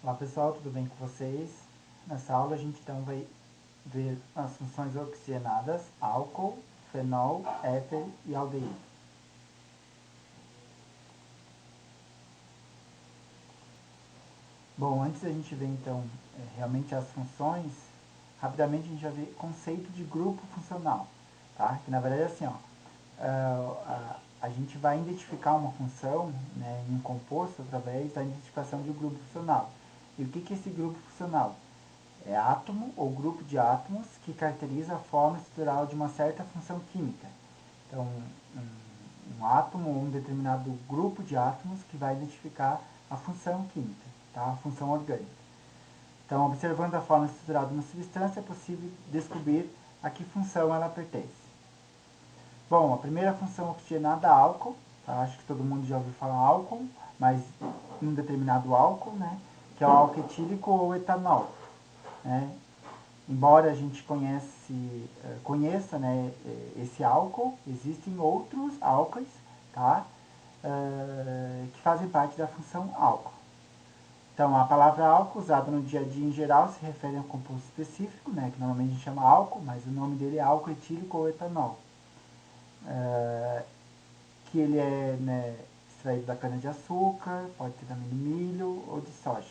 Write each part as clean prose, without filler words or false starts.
Olá pessoal, tudo bem com vocês? Nessa aula a gente então vai ver as funções oxigenadas, álcool, fenol, éter e aldeído. Bom, antes da gente ver então realmente as funções, rapidamente a gente vai ver conceito de grupo funcional, tá? Que na verdade é assim, ó, a gente vai identificar uma função, né, em um composto através da identificação de um grupo funcional. E o que é esse grupo funcional? É átomo ou grupo de átomos que caracteriza a forma estrutural de uma certa função química. Então, um átomo ou um determinado grupo de átomos que vai identificar a função química, tá? A função orgânica. Então, observando a forma estrutural de uma substância, é possível descobrir a que função ela pertence. Bom, a primeira função oxigenada é álcool, tá? Acho que todo mundo já ouviu falar álcool, mas um determinado álcool, né? Que é o álcool etílico ou etanol. Né? Embora a gente conheça, né, esse álcool, existem outros álcoois, tá? Que fazem parte da função álcool. Então, a palavra álcool, usada no dia a dia em geral, se refere a um composto específico, né, que normalmente a gente chama álcool, mas o nome dele é álcool etílico ou etanol. Que ele é, né, extraído da cana-de-açúcar, pode ter também de milho ou de soja.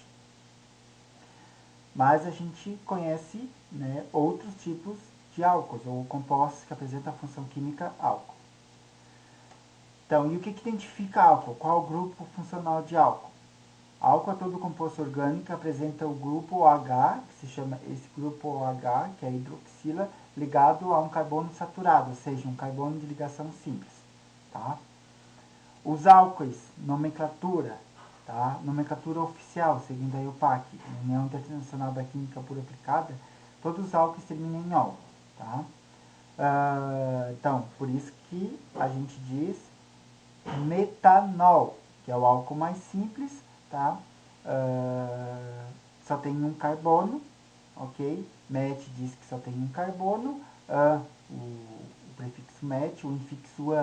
Mas a gente conhece, né, outros tipos de álcools ou compostos que apresentam a função química álcool. Então, e o que identifica álcool? Qual é o grupo funcional de álcool? Álcool é todo composto orgânico que apresenta o grupo OH, que se chama esse grupo OH, que é a hidroxila, ligado a um carbono saturado, ou seja, um carbono de ligação simples. Tá? Os álcoois, nomenclatura, tá? Nomenclatura oficial, segundo a IUPAC, União Internacional da Química Pura Aplicada, todos os álcoois terminam em ol. Tá? Então, por isso que a gente diz metanol, que é o álcool mais simples, tá? Só tem um carbono, ok? Met diz que só tem um carbono, o prefixo met, o infixo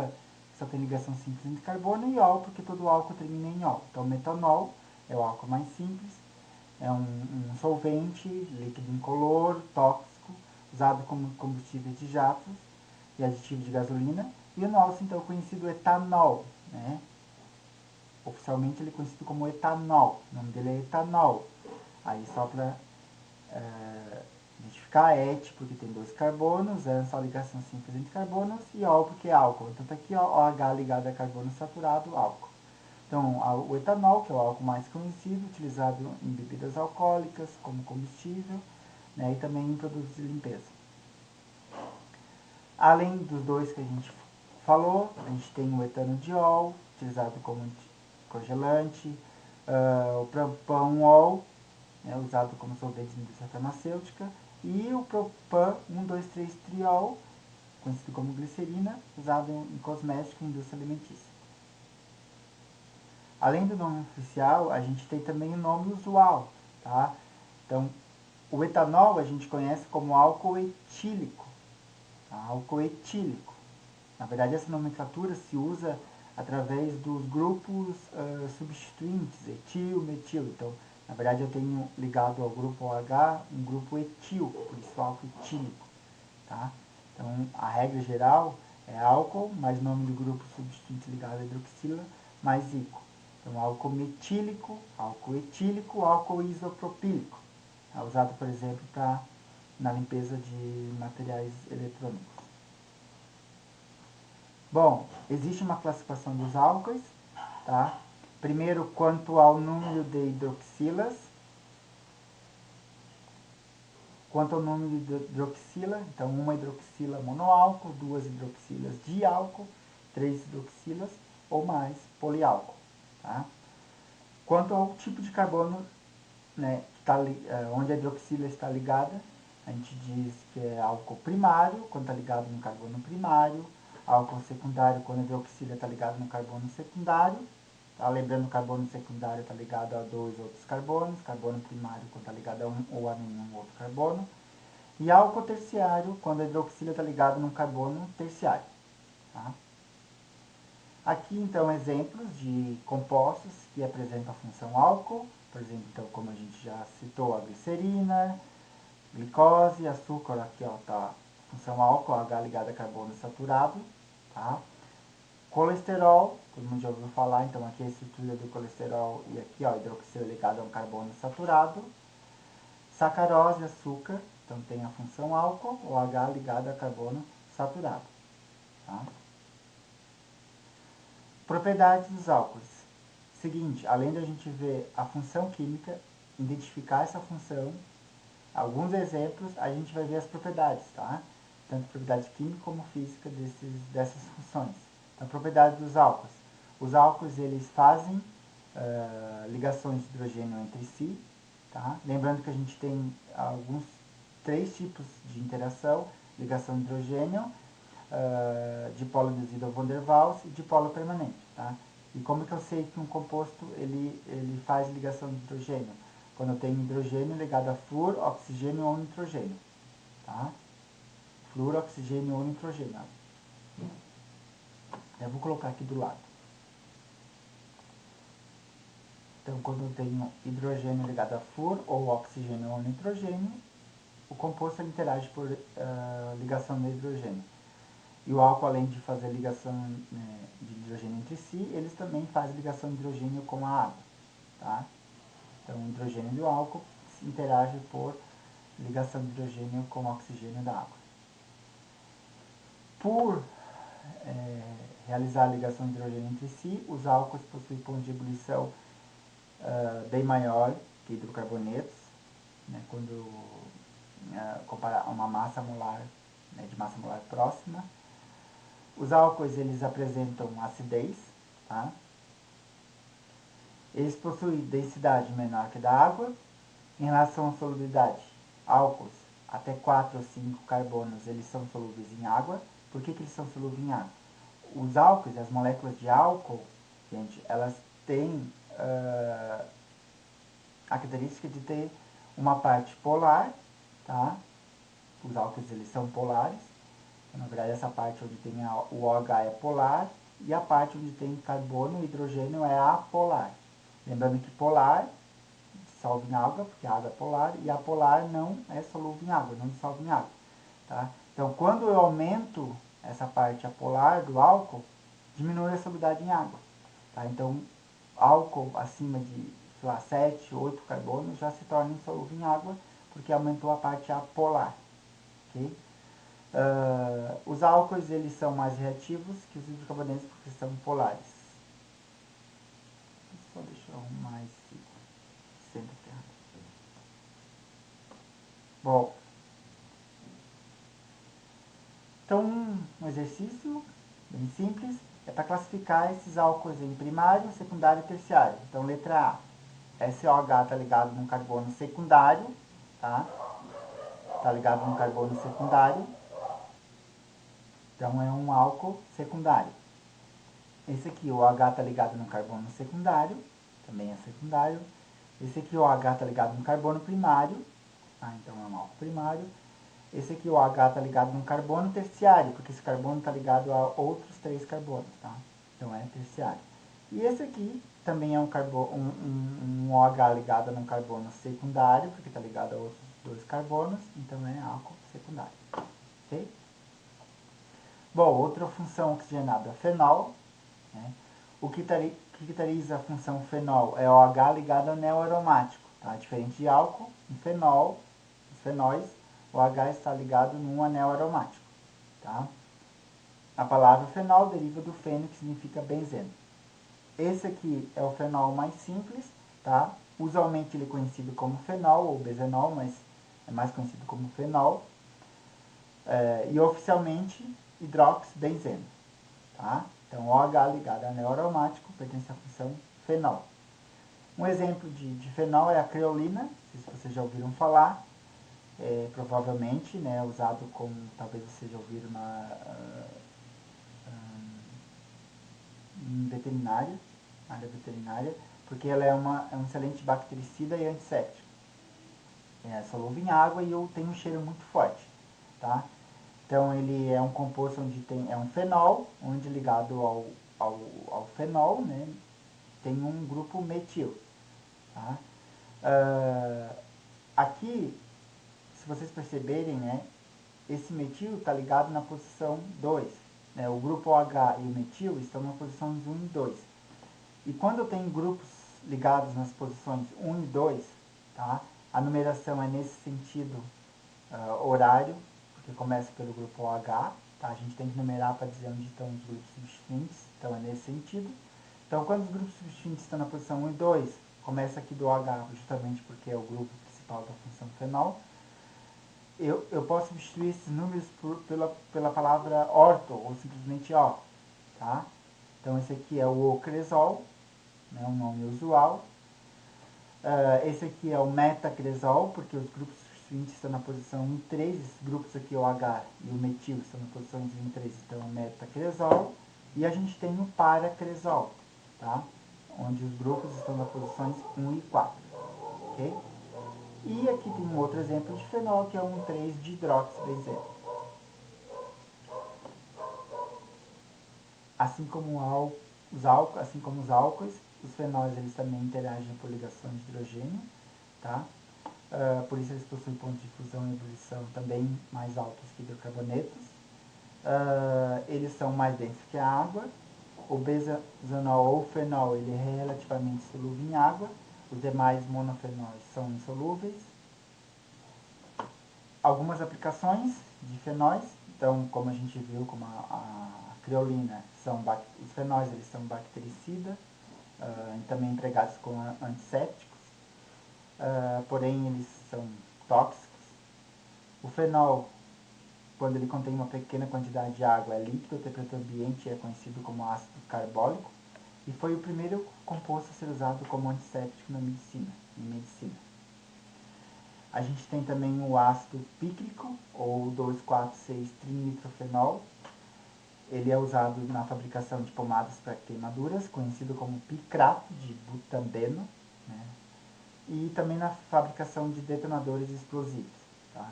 só tem ligação simples entre carbono, e ol, porque todo álcool termina em ol. Então, metanol é o álcool mais simples, é um solvente, líquido incolor, tóxico, usado como combustível de jatos e aditivo de gasolina. E o nosso, então, conhecido etanol, né? Oficialmente ele é conhecido como etanol, o nome dele é etanol. Aí só para identificar et, porque tem dois carbonos, an só ligação simples entre carbonos, e ol porque é álcool. Então tá aqui ó, OH ligado a carbono saturado, álcool. Então o etanol, que é o álcool mais conhecido, utilizado em bebidas alcoólicas como combustível, né, e também em produtos de limpeza. Além dos dois que a gente falou, a gente tem o etanodiol, utilizado como congelante, o propanol, né, usado como solvente na indústria farmacêutica, e o propan 1,2,3-triol, conhecido como glicerina, usado em cosméticos e indústria alimentícia. Além do nome oficial, a gente tem também o nome usual, tá? Então, o etanol a gente conhece como álcool etílico, tá? Álcool etílico. Na verdade, essa nomenclatura se usa através dos grupos substituintes, etil, metil. Então, na verdade, eu tenho ligado ao grupo OH um grupo etil, por isso álcool etílico. Tá? Então, a regra geral é álcool, mais nome do grupo substituinte ligado à hidroxila, mais ico. Então, álcool metílico, álcool etílico, álcool isopropílico. É usado, por exemplo, na limpeza de materiais eletrônicos. Bom, existe uma classificação dos álcoois, tá? Primeiro, quanto ao número de hidroxilas. Quanto ao número de hidroxila, então uma hidroxila monoálcool, duas hidroxilas diálcool, três hidroxilas ou mais poliálcool, tá? Quanto ao tipo de carbono, né, onde a hidroxila está ligada, a gente diz que é álcool primário, quando está ligado no carbono primário, álcool secundário, quando a hidroxila está ligada no carbono secundário, tá? Lembrando que o carbono secundário está ligado a dois outros carbonos, carbono primário quando está ligado a um ou a nenhum outro carbono, e álcool terciário, quando a hidroxila está ligada num carbono terciário. Tá? Aqui, então, exemplos de compostos que apresentam a função álcool, por exemplo, então, como a gente já citou, a glicerina, glicose, açúcar, aqui ó, tá, função álcool, H ligada a carbono saturado, tá? Colesterol, todo mundo já ouviu falar, então aqui é a estrutura do colesterol e aqui ó, hidroxil ligado a um carbono saturado. Sacarose, açúcar, então tem a função álcool, o H ligado a carbono saturado, tá? Propriedades dos álcools. Seguinte, além da gente ver a função química, identificar essa função, alguns exemplos, a gente vai ver as propriedades, tá? Tanto propriedade química como física dessas funções. Então, propriedade dos álcools. Os álcools, eles fazem ligações de hidrogênio entre si, tá? Lembrando que a gente tem três tipos de interação: ligação de hidrogênio, dipolo induzido van der Waals e dipolo permanente, tá? E como que eu sei que um composto ele faz ligação de hidrogênio? Quando eu tenho hidrogênio ligado a flúor, oxigênio ou nitrogênio, tá? Flúor, oxigênio ou nitrogênio. Eu vou colocar aqui do lado. Então, quando eu tenho hidrogênio ligado a flúor ou oxigênio ou nitrogênio, o composto ele interage por ligação de hidrogênio. E o álcool, além de fazer ligação de hidrogênio entre si, eles também fazem ligação de hidrogênio com a água, tá? Então, o hidrogênio do álcool interage por ligação de hidrogênio com o oxigênio da água. Por realizar a ligação de hidrogênio entre si, os álcools possuem ponto de ebulição bem maior que hidrocarbonetos, né, quando comparar uma massa molar, né, de massa molar próxima. Os álcools eles apresentam acidez, tá? Eles possuem densidade menor que a da água. Em relação à solubilidade, álcools até 4 ou 5 carbonos eles são solúveis em água. Por que eles são solúveis em água? Os álcools, as moléculas de álcool, gente, elas têm a característica de ter uma parte polar, tá? Os álcools eles são polares. Na verdade, essa parte onde tem o OH é polar e a parte onde tem carbono e hidrogênio é apolar. Lembrando que polar dissolve em água, porque a água é polar, e apolar não é solúvel em água, não dissolve em água. Tá? Então, quando eu aumento essa parte apolar do álcool, diminui a solubilidade em água. Tá? Então, álcool acima de, sei lá, 7, 8 carbonos já se torna insolúvel em água, porque aumentou a parte apolar. Okay? Os álcools eles são mais reativos que os hidrocarbonetos porque são polares. Só deixa eu arrumar esse centro aqui. Bom, então um exercício bem simples é para classificar esses álcools em primário, secundário e terciário. Então, letra A, SOH está ligado num carbono secundário, tá? Está ligado num carbono secundário. Então, é um álcool secundário. Esse aqui, o OH está ligado no carbono secundário, também é secundário. Esse aqui, o OH está ligado no carbono primário, tá? Então é um álcool primário. Esse aqui, o OH está ligado no carbono terciário, porque esse carbono está ligado a outros 3 carbonos, tá? Então é terciário. E esse aqui também é um OH ligado num carbono secundário, porque está ligado a outros 2 carbonos, então é álcool secundário. Ok? Bom, outra função oxigenada, fenol. Né? O que caracteriza a função fenol é o OH ligado ao anel aromático. Tá? Diferente de álcool, em fenol, os fenóis, o OH está ligado num anel aromático. Tá? A palavra fenol deriva do feno, que significa benzeno. Esse aqui é o fenol mais simples. Tá? Usualmente ele é conhecido como fenol ou bezenol, mas é mais conhecido como fenol. E oficialmente hidroxibenzeno. Tá? Então, OH ligado a anel aromático pertence à função fenol. Um exemplo de fenol é a creolina, não sei se vocês já ouviram falar, provavelmente, né, usado como, talvez vocês já ouviram em veterinária, área veterinária, porque ela é um excelente bactericida e antisséptico. É solúvel em água e tem um cheiro muito forte. Tá? Então, ele é um composto onde é um fenol, onde ligado ao fenol, né, tem um grupo metil. Tá? Aqui, se vocês perceberem, né, esse metil está ligado na posição 2. Né, o grupo OH e o metil estão nas posições 1 e 2. E quando eu tenho grupos ligados nas posições 1 e 2, tá, a numeração é nesse sentido horário, porque começa pelo grupo OH. Tá, a gente tem que numerar para dizer onde estão os grupos substituintes, então é nesse sentido. Então, quando os grupos substituintes estão na posição 1 e 2, começa aqui do OH, justamente porque é o grupo principal da função fenol. Eu posso substituir esses números pela palavra orto, ou simplesmente O. Tá? Então, esse aqui é o ocresol, né, um nome usual. Esse aqui é o metacresol, porque os grupos substituintes estão na posição 1 e 3. Esses grupos aqui, o H e o metil, estão na posição 1 e 3, então metacresol. E a gente tem o paracresol, tá? Onde os grupos estão nas posições 1 e 4. Okay? E aqui tem um outro exemplo de fenol, que é um 3 de hidroxibenzeno. Assim como os álcoois, os fenóis eles também interagem por ligação de hidrogênio, tá? Por isso eles possuem pontos de fusão e ebulição também mais altos que hidrocarbonetos. Eles são mais densos que a água. O benzanol ou fenol ele é relativamente solúvel em água. Os demais monofenóis são insolúveis. Algumas aplicações de fenóis, então como a gente viu, como a creolina, os fenóis eles são bactericidas, também empregados como antissépticos, porém eles são tóxicos. O fenol, quando ele contém uma pequena quantidade de água, é líquido a temperatura ambiente e é conhecido como ácido carbólico, e foi o primeiro composto a ser usado como antisséptico em medicina. A gente tem também o ácido pícrico, ou 2,4,6-trinitrofenol. Ele é usado na fabricação de pomadas para queimaduras, conhecido como picrato de butandeno, né? E também na fabricação de detonadores explosivos. Tá?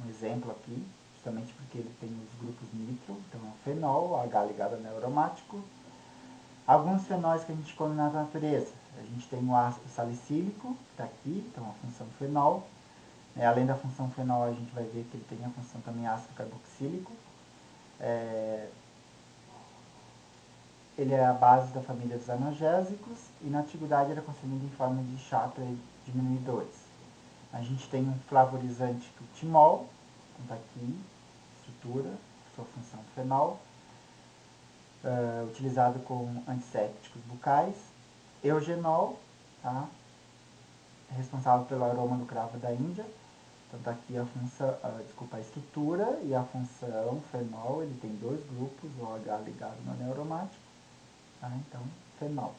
Um exemplo aqui, justamente porque ele tem os grupos nitro, então é o fenol, H ligado a neuromático. Alguns fenóis que a gente come na natureza. A gente tem o ácido salicílico, que está aqui, então a função fenol. Além da função fenol, a gente vai ver que ele tem a função também ácido carboxílico. Ele é a base da família dos analgésicos e na antiguidade era consumido em forma de chá para diminuir dores. A gente tem um flavorizante, o timol, está aqui, estrutura, sua função fenol, utilizado com antissépticos bucais. Eugenol, tá? Responsável pelo aroma do cravo da Índia. Então está aqui a função, a estrutura e a função fenol, ele tem dois grupos, o OH ligado no neuromático, tá? Então, fenol.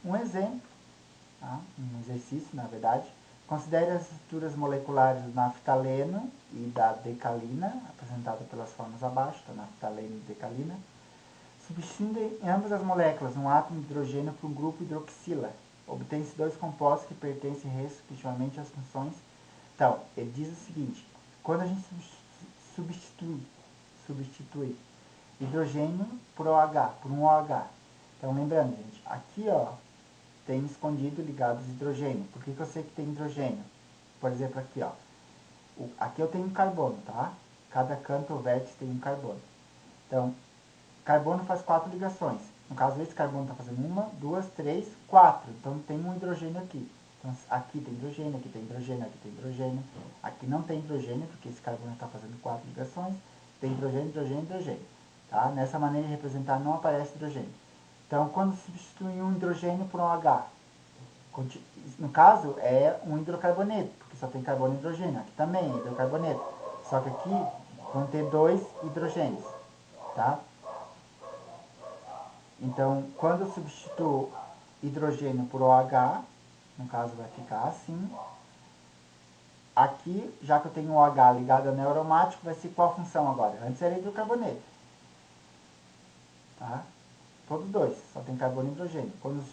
Um exemplo, tá? Um exercício, na verdade, considere as estruturas moleculares do naftaleno e da decalina, apresentada pelas formas abaixo, tá? Naftaleno e decalina. Substituindo em ambas as moléculas um átomo de hidrogênio por um grupo hidroxila. Obtém-se dois compostos que pertencem respectivamente às funções. Então, ele diz o seguinte: quando a gente substitui hidrogênio por OH, por um OH. Então, lembrando, gente, aqui ó, tem escondido ligados de hidrogênio. Por que eu sei que tem hidrogênio? Por exemplo, aqui ó, aqui eu tenho um carbono, tá? Cada canto ou vértice tem um carbono. Então, carbono faz 4 ligações. No caso, esse carbono está fazendo 1, 2, 3, 4. Então, tem um hidrogênio aqui. Então, aqui tem hidrogênio, aqui tem hidrogênio, aqui tem hidrogênio. Aqui não tem hidrogênio, porque esse carbono está fazendo 4 ligações. Tem hidrogênio, hidrogênio, hidrogênio. Tá? Nessa maneira de representar, não aparece hidrogênio. Então, quando substitui um hidrogênio por um H, no caso, é um hidrocarboneto, porque só tem carbono e hidrogênio. Aqui também é hidrocarboneto. Só que aqui vão ter dois hidrogênios. Tá? Então, quando eu substituo hidrogênio por OH, no caso vai ficar assim. Aqui, já que eu tenho OH ligado a neuromático, vai ser qual a função agora? Antes era hidrocarboneto. Tá? Todos dois, só tem carbono e hidrogênio. Quando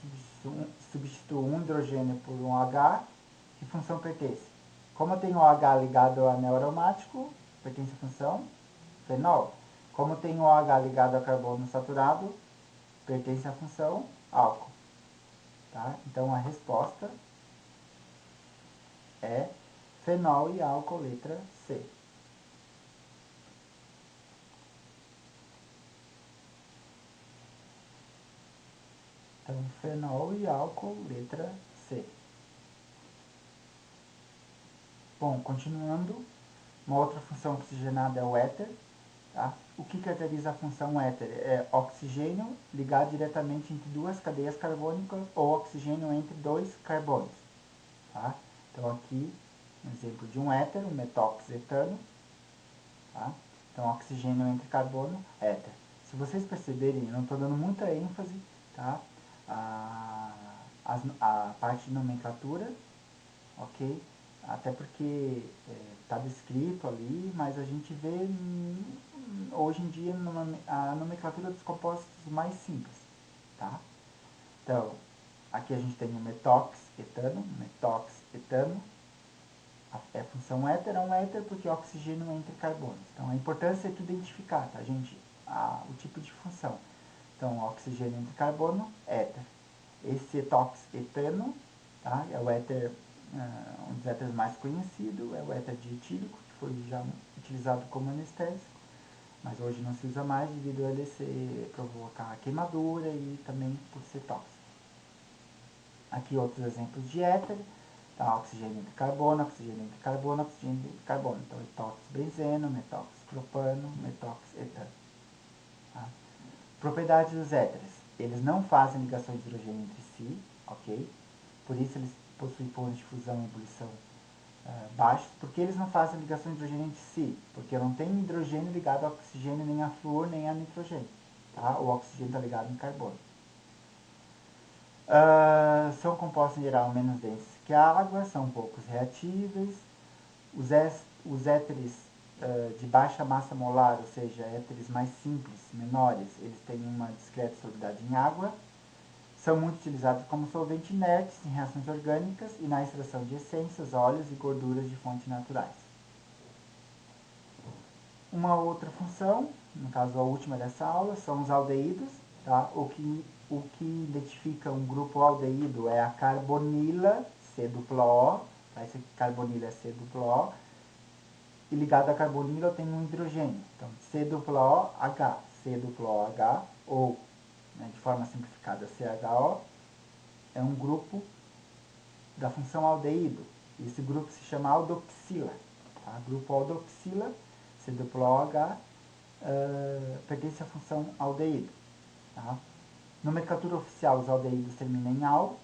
eu substituo um hidrogênio por um OH, que função pertence? Como eu tenho OH ligado a neuromático, pertence à função fenol. Como eu tenho OH ligado a carbono saturado, pertence à função álcool. tá? Então, a resposta é fenol e álcool, letra C. Então, fenol e álcool, letra C. Bom, continuando, uma outra função oxigenada é o éter. Tá? O que caracteriza a função éter? É oxigênio ligado diretamente entre duas cadeias carbônicas ou oxigênio entre dois carbonos. Tá? Então, aqui, um exemplo de um éter, um metóxietano. Tá? Então, oxigênio entre carbono, éter. Se vocês perceberem, eu não estou dando muita ênfase, tá? A parte de nomenclatura, ok? Até porque está descrito ali, mas a gente vê hoje em dia a nomenclatura dos compostos mais simples, tá? Então, aqui a gente tem o metoxetano, a função éter é um éter porque oxigênio entre carbonos. Então, a importância é tu identificar, tá, gente? O tipo de função. Então, oxigênio entre carbono, éter. Esse etoxetano, tá? É o éter, um dos éteres mais conhecidos, é o éter dietílico, que foi já utilizado como anestésico, mas hoje não se usa mais devido a ele provocar queimadura e também por ser tóxico. Aqui outros exemplos de éter, tá? Oxigênio entre carbono, oxigênio entre carbono, oxigênio entre carbono. Então, etoxbenzeno, metoxpropano, metoxetano. Tá? Propriedades dos éteres. Eles não fazem ligações de hidrogênio entre si, ok? Por isso eles possuem pontos de fusão e ebulição baixos. Porque eles não fazem ligações de hidrogênio entre si? Porque não tem hidrogênio ligado a oxigênio, nem a flúor, nem a nitrogênio. Tá? O oxigênio está ligado em carbono. São compostos em geral menos densos que a água, são poucos reatíveis. Os éteres de baixa massa molar, ou seja, éteres mais simples, menores, eles têm uma discreta solubilidade em água. São muito utilizados como solvente inertes em reações orgânicas e na extração de essências, óleos e gorduras de fontes naturais. Uma outra função, no caso a última dessa aula, são os aldeídos. Tá? O que identifica um grupo aldeído é a carbonila, C-O. Tá? Esse carbonila é C-O. E ligado a carbonila tem um hidrogênio. Então, C-OH, C-OH, ou, né, de forma simplificada, CHO, é um grupo da função aldeído. Esse grupo se chama aldoxila. Tá? Grupo aldoxila, C-OH, pertence à função aldeído. Tá? Nomenclatura oficial, os aldeídos terminam em al.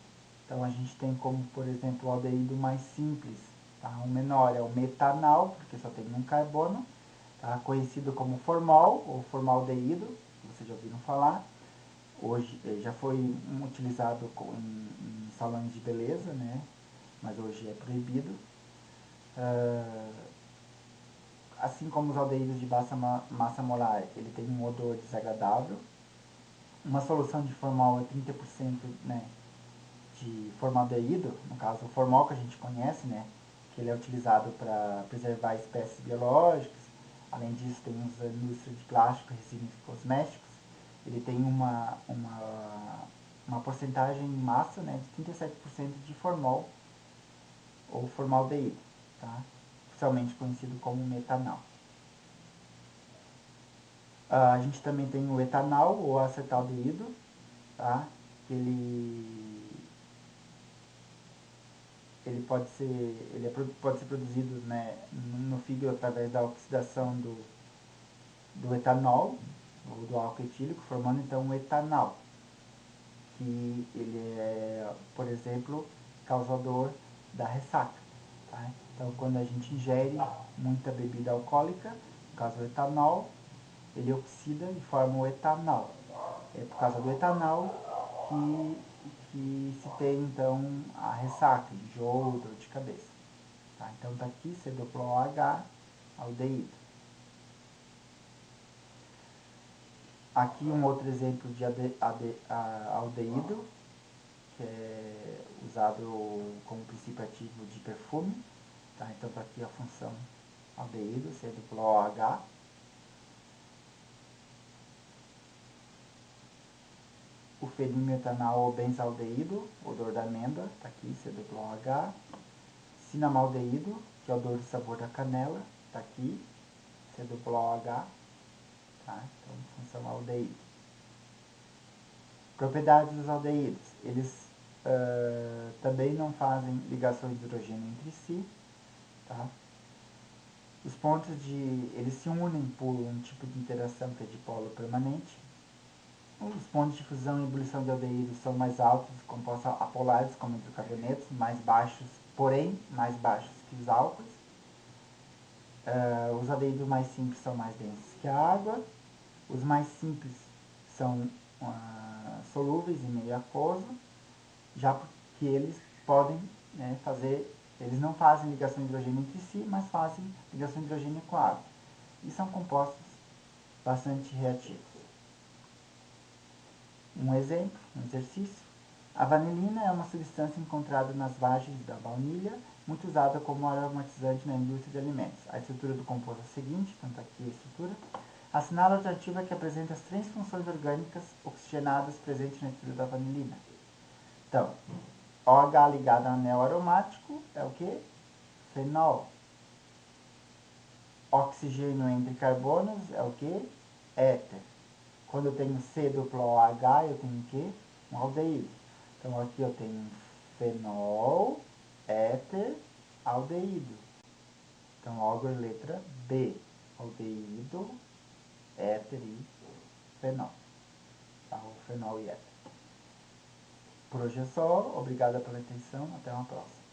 Então, a gente tem como, por exemplo, o aldeído mais simples. Tá? O menor é o metanal, porque só tem um carbono. Tá? Conhecido como formol ou formaldeído, vocês já ouviram falar. Hoje já foi utilizado em salões de beleza, né? Mas hoje é proibido. Assim como os aldeídos de baixa massa molar, ele tem um odor desagradável. Uma solução de formol é 30%, né, de formaldeído, no caso o formol que a gente conhece, né, que ele é utilizado para preservar espécies biológicas. Além disso, tem usa indústria de plástico, resina e cosméticos. Ele tem uma porcentagem em massa, né, de 37% de formol ou formaldeído, tá? Oficialmente conhecido como metanal. A gente também tem o etanol ou acetaldeído, tá? Que ele pode ser produzido, né, no fígado através da oxidação do etanol ou do álcool etílico, formando então o etanol, que ele é, por exemplo, causador da ressaca. Tá? Então, quando a gente ingere muita bebida alcoólica, no caso o etanol, ele oxida e forma o etanol. É por causa do etanol que se tem então a ressaca, enjoo, dor de cabeça. Tá? Então está aqui C-OH, aldeído. Aqui um outro exemplo de aldeído, que é usado como princípio ativo de perfume. Tá? Então está aqui a função aldeído, C-OH. o feniletanal ou benzaldeído, odor da amêndoa, tá aqui, COOH. Cinamaldeído, que é o odor do sabor da canela, tá aqui, COOH, tá? Então, função aldeído. Propriedades dos aldeídos. Eles também não fazem ligações de hidrogênio entre si, tá? Os pontos eles se unem por um tipo de interação que é dipolo permanente. Os pontos de fusão e ebulição de aldeídos são mais altos, compostos apolares, como hidrocarbonetos, mais baixos, porém mais baixos que os álcoois. Os aldeídos mais simples são mais densos que a água. Os mais simples são solúveis em meio aquoso, já porque eles podem eles não fazem ligação de hidrogênio entre si, mas fazem ligação de hidrogênio com a água. E são compostos bastante reativos. Um exemplo, um exercício. A vanilina é uma substância encontrada nas vagens da baunilha, muito usada como aromatizante na indústria de alimentos. A estrutura do composto é a seguinte, então está aqui a estrutura. Assinala a alternativa que apresenta as três funções orgânicas oxigenadas presentes na estrutura da vanilina. Então, OH ligado a anel aromático é o que? Fenol. Oxigênio entre carbonos é o que? Éter. Quando eu tenho COOH, eu tenho o quê? Um aldeído. Então, aqui eu tenho um fenol, éter, aldeído. Então, logo letra B. Aldeído, éter e fenol. Tá? O fenol e éter. Por hoje é só. Obrigado pela atenção. Até uma próxima.